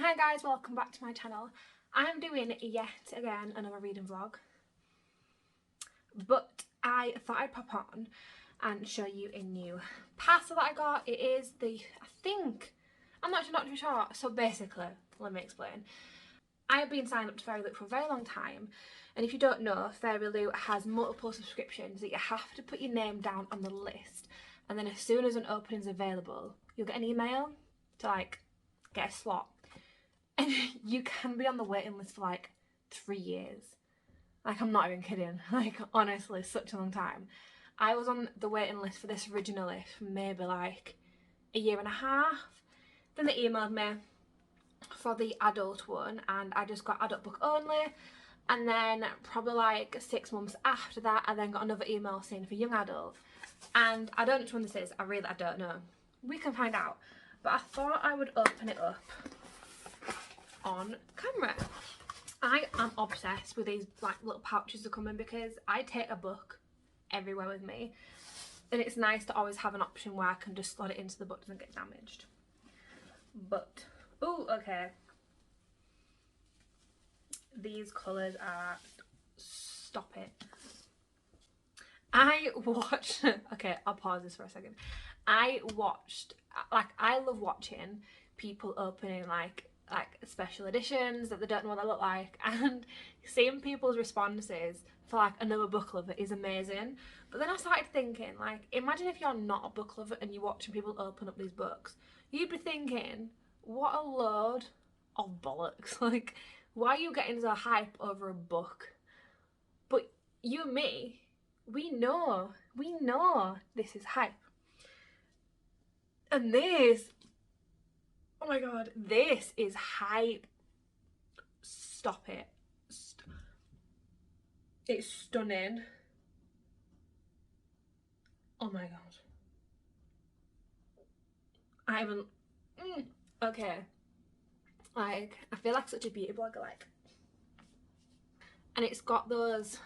Hi guys, welcome back to my channel. I'm doing yet again another reading vlog, but I thought I'd pop on and show you a new parcel that I got. It is I'm not too sure. So basically, let me explain. I have been signed up to Fairy Loot for a very long time, and if you don't know, Fairy Loot has multiple subscriptions that you have to put your name down on the list, and then as soon as an opening is available, you'll get an email to like get a slot. And you can be on the waiting list for like 3 years. Like, I'm not even kidding. Like, honestly, such a long time. I was on the waiting list for this originally for maybe like a year and a half. Then they emailed me for the adult one, and I just got adult book only. And then probably like 6 months after that, I then got another email saying for young adult. And I don't know which one this is. I don't know. We can find out. But I thought I would open it up on camera. I am obsessed with these like little pouches that come in because I take a book everywhere with me, and it's nice to always have an option where I can just slot it into the book, doesn't get damaged. But oh, okay, these colours are, stop it. I watched okay, I'll pause this for a second. I love watching people opening like special editions that they don't know what they look like, and seeing people's responses for like another book lover is amazing. But then I started thinking, like, imagine if you're not a book lover and you're watching people open up these books, you'd be thinking, what a load of bollocks. Like, why are you getting so hype over a book? But you and me, we know this is hype. And this, oh my god, this is hype. Stop it. It's stunning. Oh my god. I haven't... Okay. Like, I feel like such a beauty blogger, like. And it's got those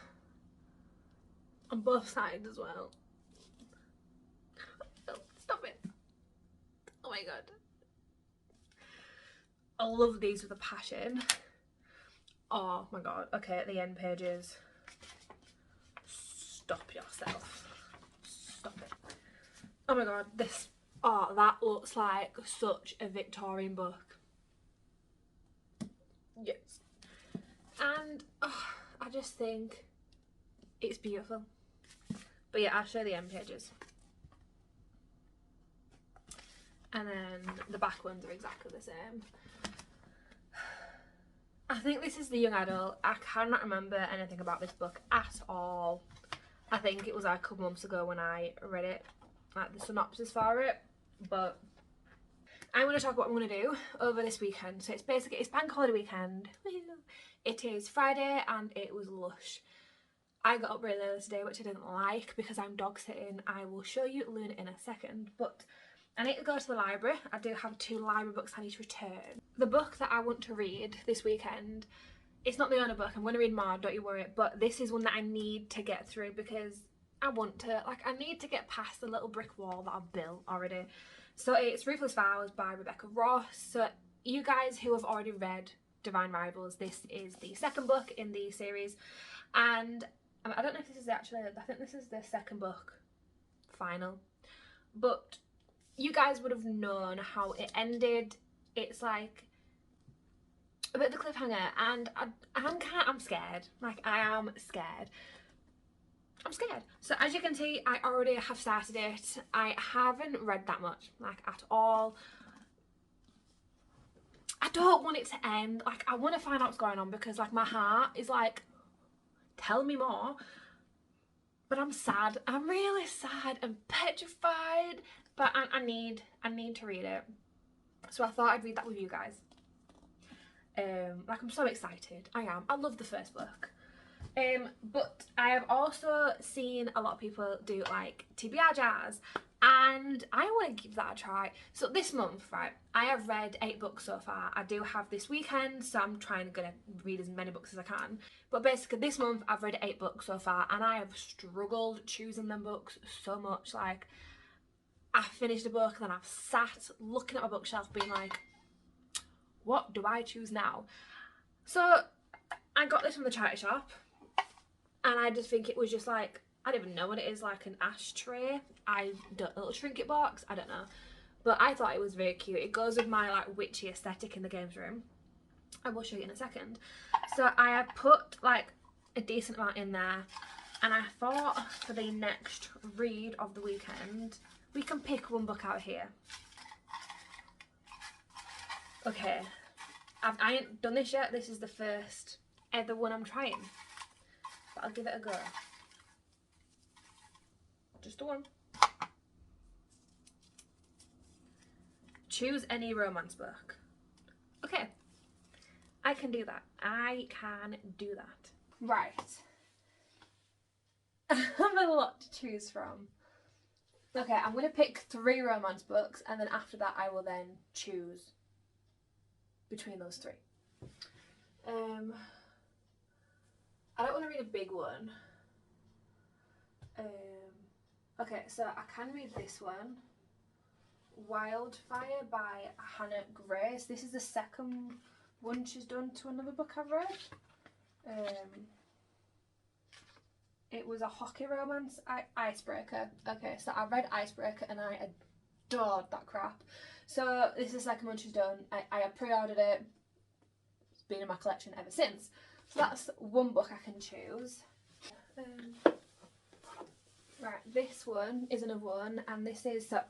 on both sides as well. Oh, stop it. Oh my god. I love these with a passion. Oh my god. Okay, at the end pages. Stop yourself. Stop it. Oh my god, this, oh, that looks like such a Victorian book. Yes. And oh, I just think it's beautiful. But yeah, I'll show the end pages. And then the back ones are exactly the same. I think this is the young adult. I cannot remember anything about this book at all. I think it was like a couple months ago when I read it, like the synopsis for it. But I'm going to talk about what I'm going to do over this weekend. So it's bank holiday weekend. It is Friday and it was lush. I got up really early today, which I didn't like because I'm dog sitting. I will show you Luna in a second, but I need to go to the library. I do have 2 library books I need to return. The book that I want to read this weekend, it's not the only book. I'm going to read more, don't you worry, but this is one that I need to get through because I need to get past the little brick wall that I've built already. So it's Ruthless Vows by Rebecca Ross. So you guys who have already read Divine Rivals, this is the second book in the series, and I don't know if this is actually, I think this is the second book final, but you guys would have known how it ended. It's like a bit of a cliffhanger, and I'm scared. Like, I am scared. I'm scared. So as you can see, I already have started it. I haven't read that much, like, at all. I don't want it to end. Like, I want to find out what's going on because, like, my heart is like, tell me more. But I'm sad. I'm really sad and petrified. But I need to read it. So I thought I'd read that with you guys. Like, I'm so excited. I am. I love the first book. But I have also seen a lot of people do like TBR jars, and I want to give that a try. So this month, right, I have read 8 books so far. I do have this weekend, so I'm gonna read as many books as I can. But basically this month I've read 8 books so far, and I have struggled choosing them books so much. Like, I finished a book and then I've sat looking at my bookshelf being like, what do I choose now? So I got this from the charity shop, and I just think it was just like, I don't even know what it is, like an ashtray, a little trinket box, I don't know, but I thought it was very cute. It goes with my like witchy aesthetic in the games room. I will show you in a second. So I have put like a decent amount in there, and I thought for the next read of the weekend we can pick one book out of here. Okay, I ain't done this yet. This is the first ever one I'm trying, but I'll give it a go. Just the one. Choose any romance book. Okay, I can do that. I can do that. Right. I have a lot to choose from. Okay, I'm going to pick 3 romance books, and then after that I will then choose between those 3. I don't want to read a big one. Okay, so I can read this one. Wildfire by Hannah Grace. This is the second one she's done to another book I've read. It was a hockey romance, Icebreaker. Okay, so I read Icebreaker and I adored that crap. So this is the second one she's done. I have pre-ordered it. It's been in my collection ever since. So that's one book I can choose. Right, this one is another one, and this is, so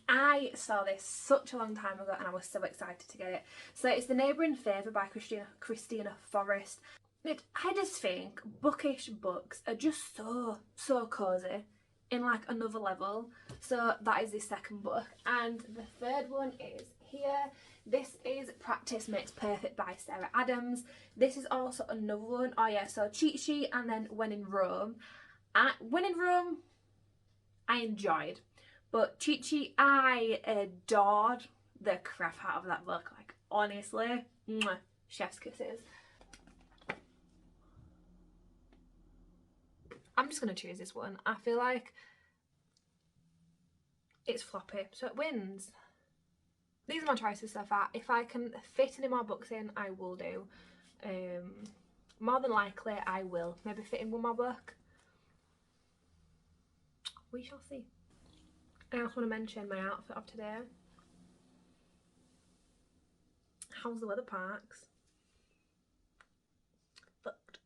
I saw this such a long time ago and I was so excited to get it. So it's The Neighbouring Favour by Christina Forrest. I just think bookish books are just so cosy in like another level. So that is the second book, and the third one is here. This is Practice Makes Perfect by Sarah Adams. This is also another one. Oh yeah, so Cheat Sheet and then When in Rome. When in Rome I enjoyed, but Cheat Sheet I adored the crap out of that book. Like honestly, mwah, chef's kisses. I'm just going to choose this one. I feel like it's floppy, so it wins. These are my choices so far. If I can fit any more books in, I will do. More than likely, I will. Maybe fit in one more book. We shall see. I also want to mention my outfit of today. How's the weather, Parks? Fucked.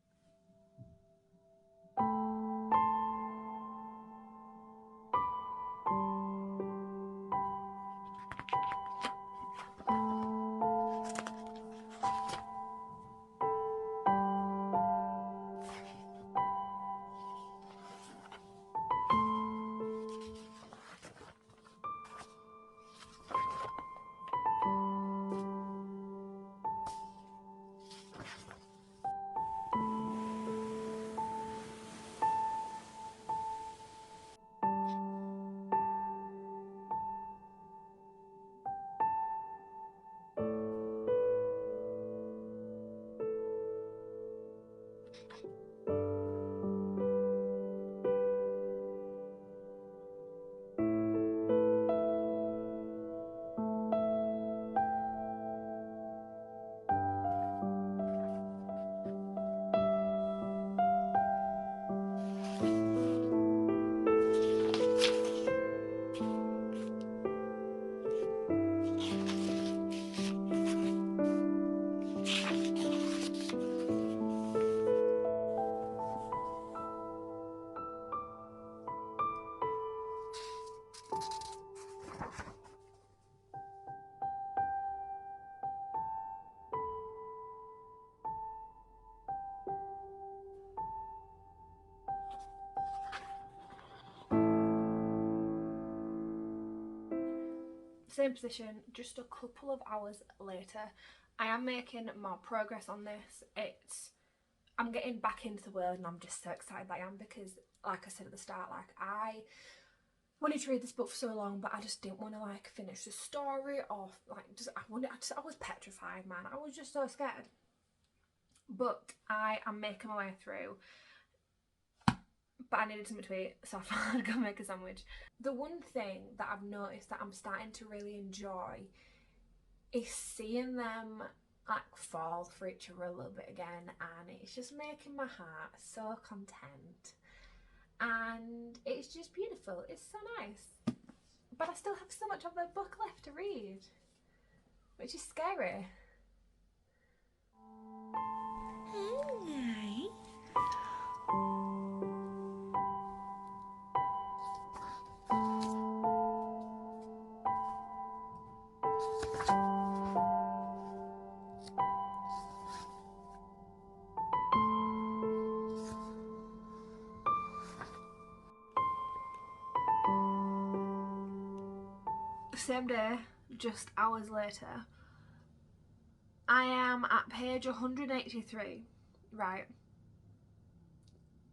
Same position, just a couple of hours later. I am making more progress on this. I'm getting back into the world and I'm just so excited that I am, because like I said at the start, like I wanted to read this book for so long, but I just didn't want to like finish the story or like I was petrified, man. I was just so scared. But I am making my way through. But I needed something to eat, so I thought I'd go make a sandwich. The one thing that I've noticed that I'm starting to really enjoy is seeing them like fall for each other a little bit again, and it's just making my heart so content, and it's just beautiful. It's so nice, but I still have so much of the book left to read, which is scary. Same day, just hours later, I am at page 183, right?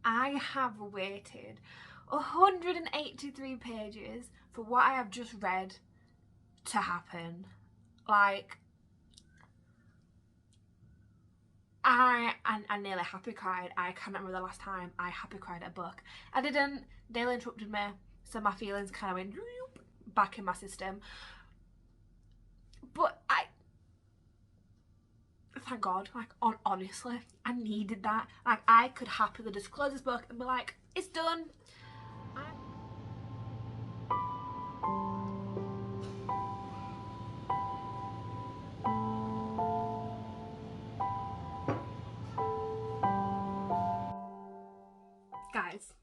I have waited 183 pages for what I have just read to happen. Like, I nearly happy cried. I can't remember the last time I happy cried at a book. I didn't. Dale interrupted me, so my feelings kind of went back in my system. But thank God, like, honestly, I needed that. Like, I could happily just close this book and be like, it's done. Guys,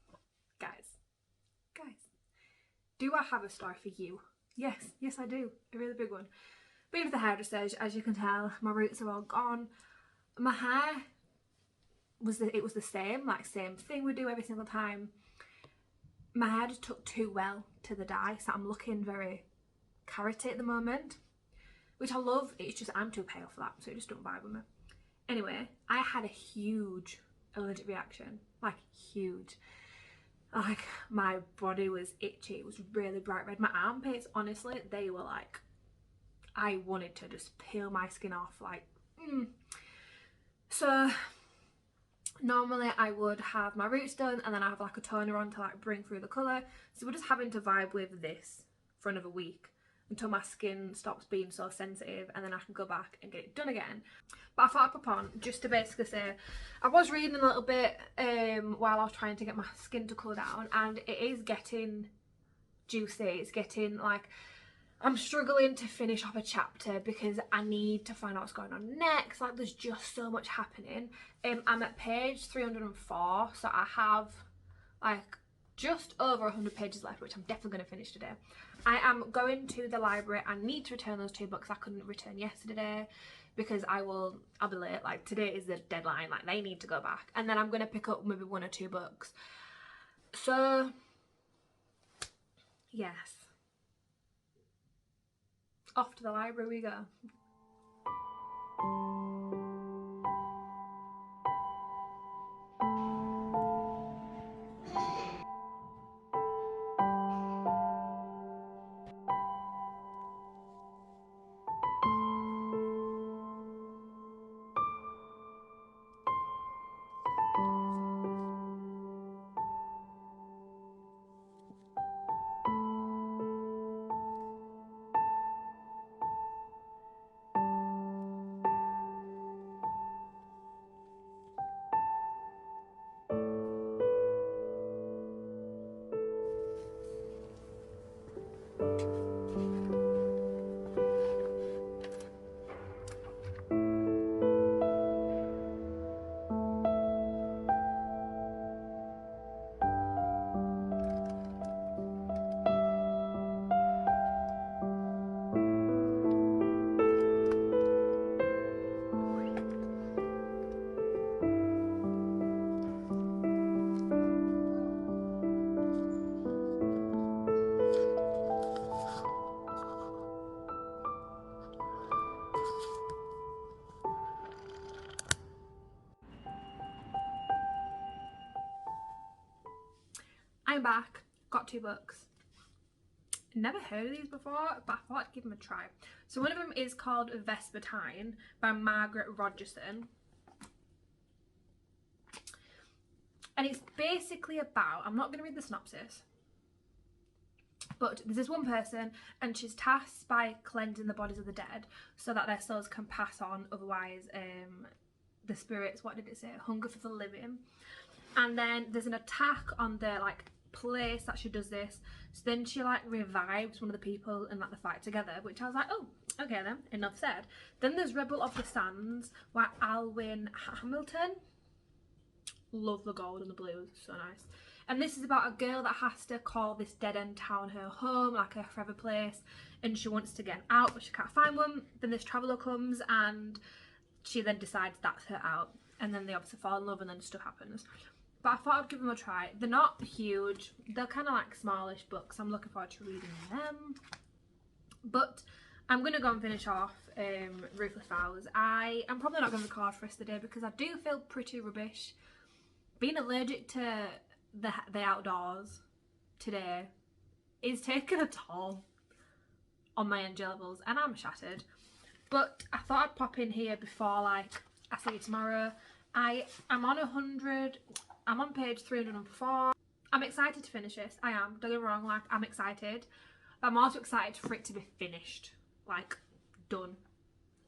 do I have a story for you? Yes I do, a really big one. Been with the hairdresser, as you can tell, my roots are all gone. My hair was the same, like same thing we do every single time. My hair just took too well to the dye, so I'm looking very carroty at the moment, which I love. It's just I'm too pale for that, so it just don't vibe with me. Anyway, I had a huge allergic reaction, like huge. Like, my body was itchy, it was really bright red. My armpits, honestly, they were like, I wanted to just peel my skin off, like, So normally I would have my roots done and then I have like a toner on to like bring through the colour. So we're just having to vibe with this for another week until my skin stops being so sensitive, and then I can go back and get it done again. But I thought I'd pop on just to basically say, I was reading a little bit while I was trying to get my skin to cool down, and it is getting juicy. It's getting like, I'm struggling to finish off a chapter because I need to find out what's going on next. Like, there's just so much happening. I'm at page 304, so I have like just over 100 pages left, which I'm definitely going to finish today. I am going to the library. I need to return those 2 books I couldn't return yesterday because I'll be late. Like, today is the deadline, like they need to go back, and then I'm going to pick up maybe 1 or 2 books. So yes, off to the library we go. I'm back, got 2 books. Never heard of these before, but I thought I'd give them a try. So one of them is called Vespertine by Margaret Rogerson. And it's basically about, I'm not going to read the synopsis, But there's this one person, and she's tasked by cleansing the bodies of the dead so that their souls can pass on. Otherwise, the spirits, what did it say? Hunger for the living. And then there's an attack on the like place that she does this. So then she like revives one of the people and like they fight together, which I was like, oh, okay then, enough said. Then there's Rebel of the Sands, where Alwyn Hamilton. Love the gold and the blues, so nice. And this is about a girl that has to call this dead-end town her home, like her forever place, and she wants to get out but she can't find one. Then this traveller comes and she then decides that's her out, and then they obviously fall in love and then stuff happens. But I thought I'd give them a try. They're not huge, they're kind of like smallish books. I'm looking forward to reading them. But I'm going to go and finish off Ruthless Vows. I am probably not going to record for the rest of the day because I do feel pretty rubbish. Being allergic to the outdoors today is taking a toll on my energy levels and I'm shattered. But I thought I'd pop in here before like I see you tomorrow. I'm on I'm on page 304. I'm excited to finish this. I am, don't get me wrong, like I'm excited. But I'm also excited for it to be finished, like done.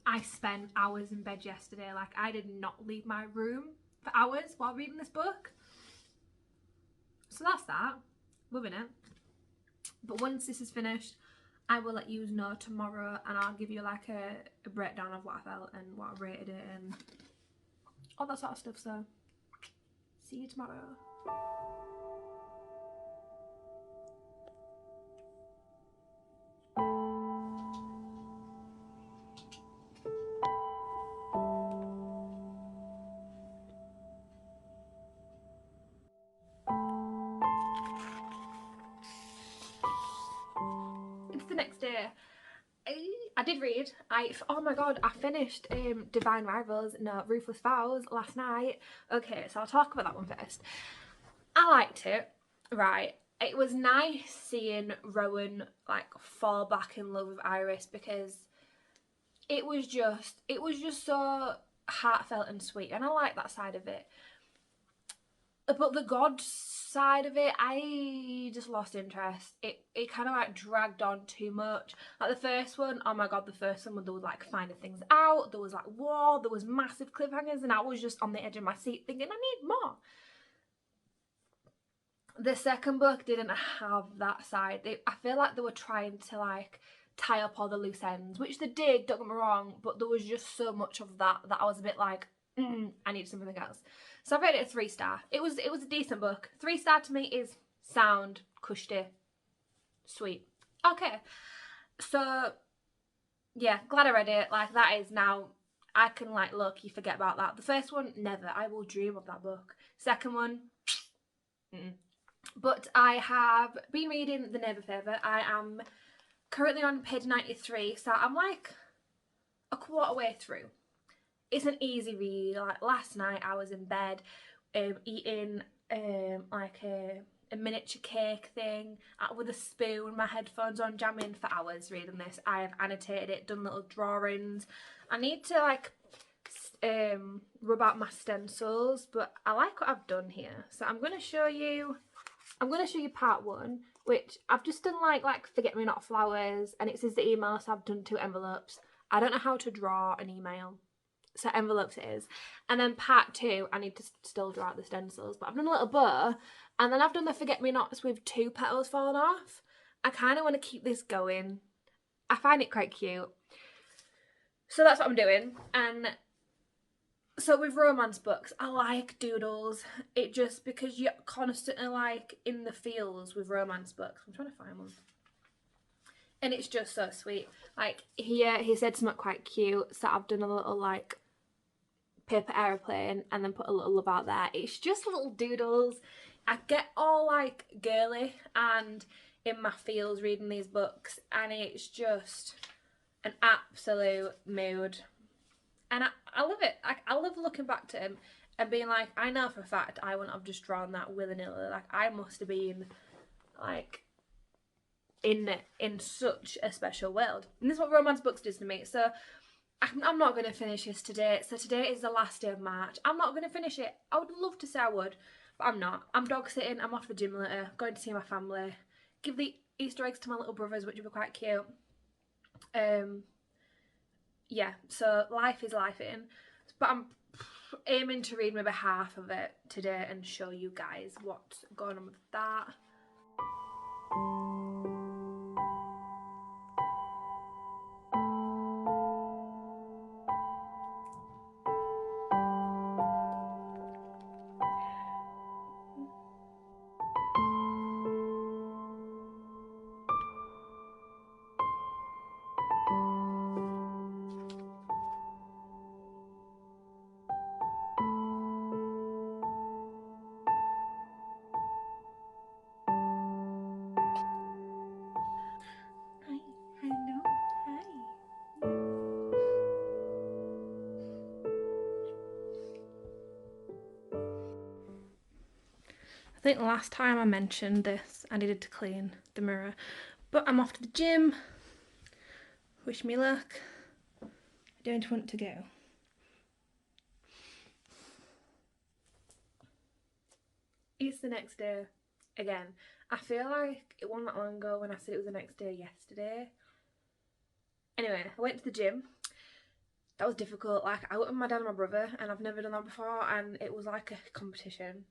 I spent hours in bed yesterday, like I did not leave my room for hours while reading this book. So that's that, loving it. But once this is finished, I will let you know tomorrow and I'll give you like a breakdown of what I felt and what I rated it and all that sort of stuff. So see you tomorrow. It's the next day. I did read. Oh my god, I finished Divine Rivals, no, Ruthless Vows last night. Okay, so I'll talk about that one first. I liked it, right. It was nice seeing Rowan like fall back in love with Iris because it was just so heartfelt and sweet, and I like that side of it. But the god side of it, I just lost interest. It kind of like dragged on too much. Like the first one, oh my god, the first one, there was like finding things out, there was like war, there was massive cliffhangers, and I was just on the edge of my seat thinking I need more. The second book didn't have that side. I feel like they were trying to like tie up all the loose ends, which they did, don't get me wrong, but there was just so much of that I was a bit like, I need something else. So I rated it a 3-star. It was a decent book. 3-star to me is sound, cushy, sweet. Okay, so yeah, glad I read it. Like that is now, I can like look, you forget about that. The first one, never. I will dream of that book. Second one, But I have been reading The Neighbour Favour. I am currently on page 93, so I'm like a quarter way through. It's an easy read. Like last night I was in bed eating like a miniature cake thing with a spoon, my headphones on, jamming for hours reading this. I have annotated it, done little drawings. I need to like rub out my stencils, but I like what I've done here. So I'm going to show you part 1, which I've just done like forget me not flowers, and it says the email, so I've done 2 envelopes. I don't know how to draw an email, so envelopes it is. And then part 2, I need to still draw out the stencils, but I've done a little bow, and then I've done the forget me nots with 2 petals falling off. I kind of want to keep this going. I find it quite cute, so that's what I'm doing. And so with romance books, I like doodles. It just, because you're constantly like in the feels with romance books. I'm trying to find one. And it's just so sweet. Like here, he said something quite cute. So I've done a little like paper aeroplane and then put a little love out there. It's just little doodles. I get all like girly and in my feels reading these books, and it's just an absolute mood. And I love it. I love looking back to him and being like, I know for a fact I wouldn't have just drawn that willy-nilly. Like I must have been like in such a special world. And this is what romance books does to me. So I'm not going to finish this today. So today is the last day of March. I'm not going to finish it. I would love to say I would, but I'm not. I'm dog sitting. I'm off the gym later, going to see my family. Give the Easter eggs to my little brothers, which would be quite cute. Yeah, so life is life in, but I'm aiming to read maybe half of it today and show you guys what's going on with that. I think last time I mentioned this, I needed to clean the mirror, but I'm off to the gym. Wish me luck. I don't want to go. It's the next day again. I feel like it wasn't that long ago when I said it was the next day yesterday. Anyway, I went to the gym. That was difficult. Like, I went with my dad and my brother, and I've never done that before, and it was like a competition.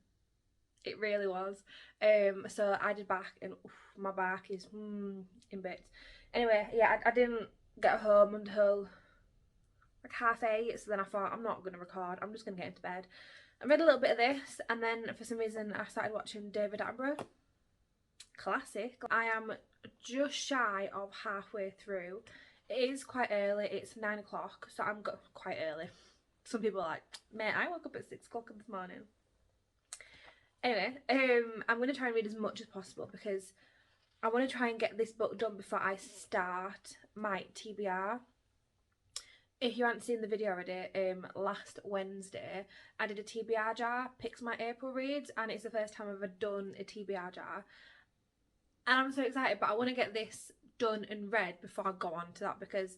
It really was. So I did back, and oof, my back is in bits. Anyway, yeah, I didn't get home until like 8:30, so then I thought, I'm not going to record, I'm just going to get into bed. I read a little bit of this, and then for some reason I started watching David Attenborough. Classic. I am just shy of halfway through. It is quite early, it's 9 o'clock, so I'm quite early. Some people are like, mate, I woke up at 6 o'clock this morning. Anyway, I'm going to try and read as much as possible because I want to try and get this book done before I start my TBR. If you haven't seen the video already, last Wednesday I did a TBR jar, picks my April reads, and it's the first time I've ever done a TBR jar. And I'm so excited, but I want to get this done and read before I go on to that because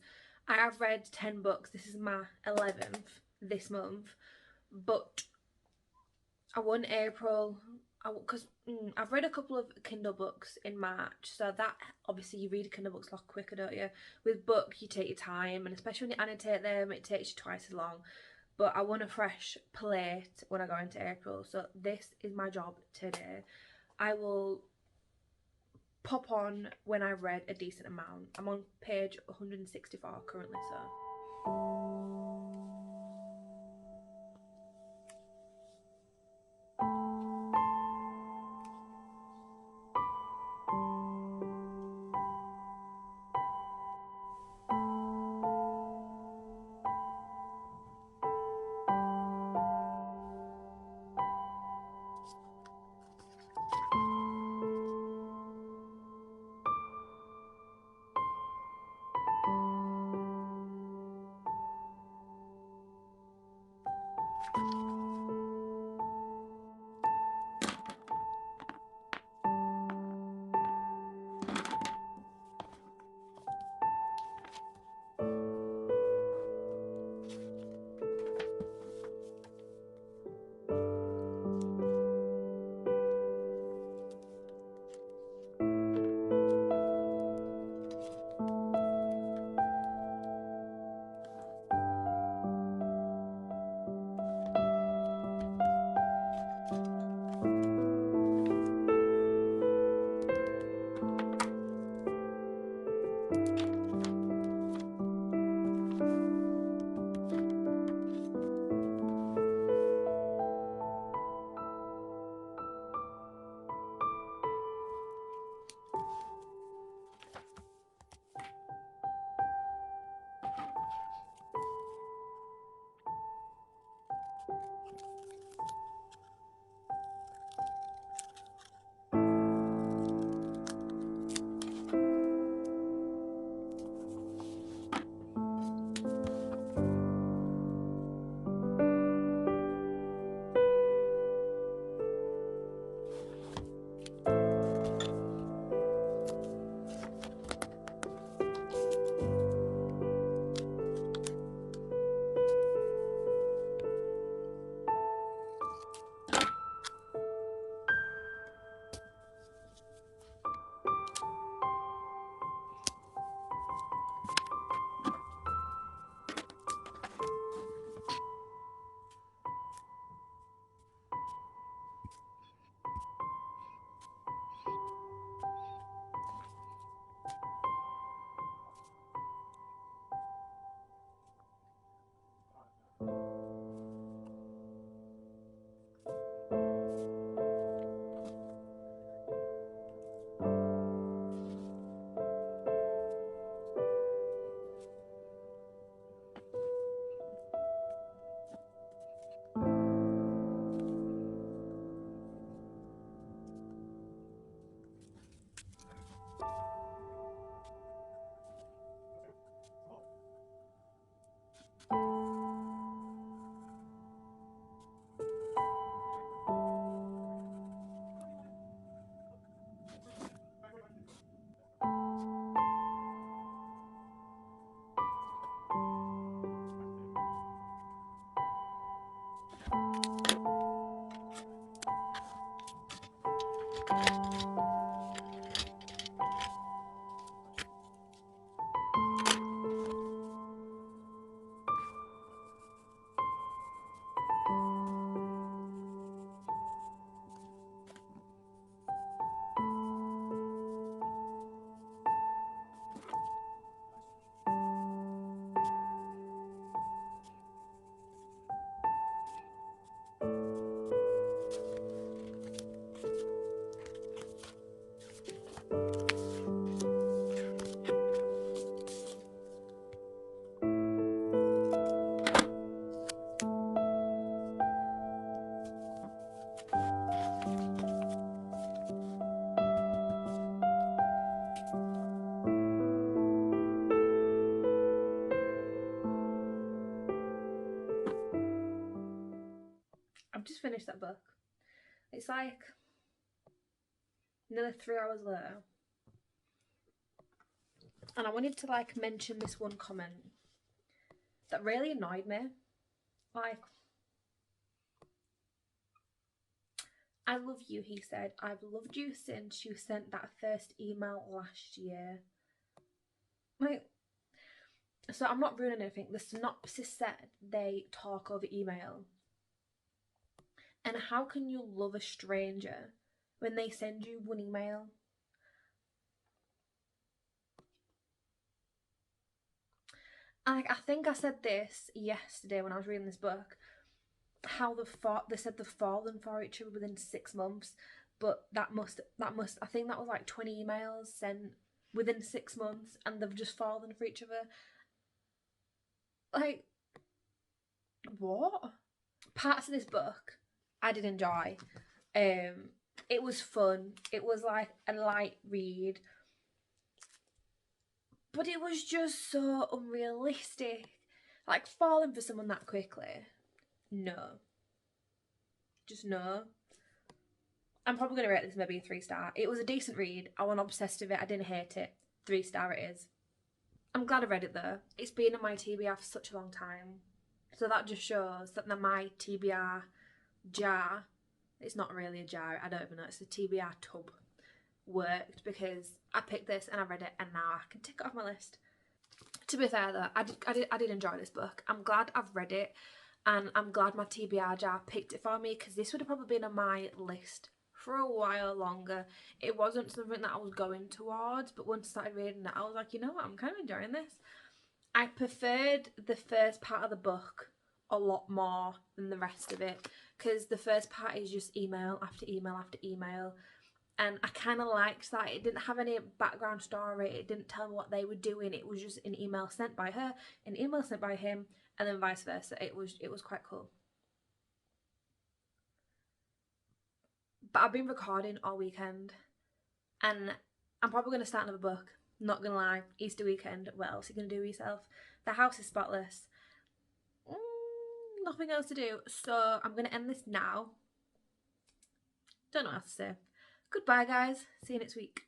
I have read 10 books. This is my 11th this month, but I want April, because I've read a couple of Kindle books in March, so that, obviously you read Kindle books a lot quicker, don't you? With books you take your time, and especially when you annotate them it takes you twice as long. But I want a fresh plate when I go into April, so this is my job today. I will pop on when I've read a decent amount. I'm on page 164 currently, so. I've just finished that book. It's like nearly 3 hours later. And I wanted to like mention this one comment that really annoyed me. Like, I love you, he said. I've loved you since you sent that first email last year. Like, so I'm not ruining anything. The synopsis said they talk over email. And how can you love a stranger when they send you one email? Like, I think I said this yesterday when I was reading this book. How they said they've fallen for each other within 6 months, but that must I think that was like 20 emails sent within 6 months, and they've just fallen for each other. Like, what? Parts of this book I did enjoy. It was fun. It was like a light read, but it was just so unrealistic. Like, falling for someone that quickly. No. Just no. I'm probably going to rate this maybe a 3-star. It was a decent read. I wasn't obsessed with it. I didn't hate it. 3-star it is. I'm glad I read it though. It's been in my TBR for such a long time. So that just shows that my TBR jar, it's not really a jar, I don't even know, it's a TBR tub, worked, because I picked this and I read it and now I can tick it off my list. To be fair though, I did enjoy this book. I'm glad I've read it, and I'm glad my TBR jar picked it for me, because this would have probably been on my list for a while longer. It wasn't something that I was going towards, but once I started reading it, I was like, you know what, I'm kind of enjoying this. I preferred the first part of the book a lot more than the rest of it, because the first part is just email after email after email, and I kind of liked that. It didn't have any background story, it didn't tell me what they were doing, it was just an email sent by her, an email sent by him, and then vice versa. It was quite cool. But I've been recording all weekend, and I'm probably going to start another book. Not gonna lie, Easter weekend, what else are you gonna do with yourself? The house is spotless. Nothing else to do, so I'm gonna end this now. Don't know what else to say. Goodbye guys, see you next week.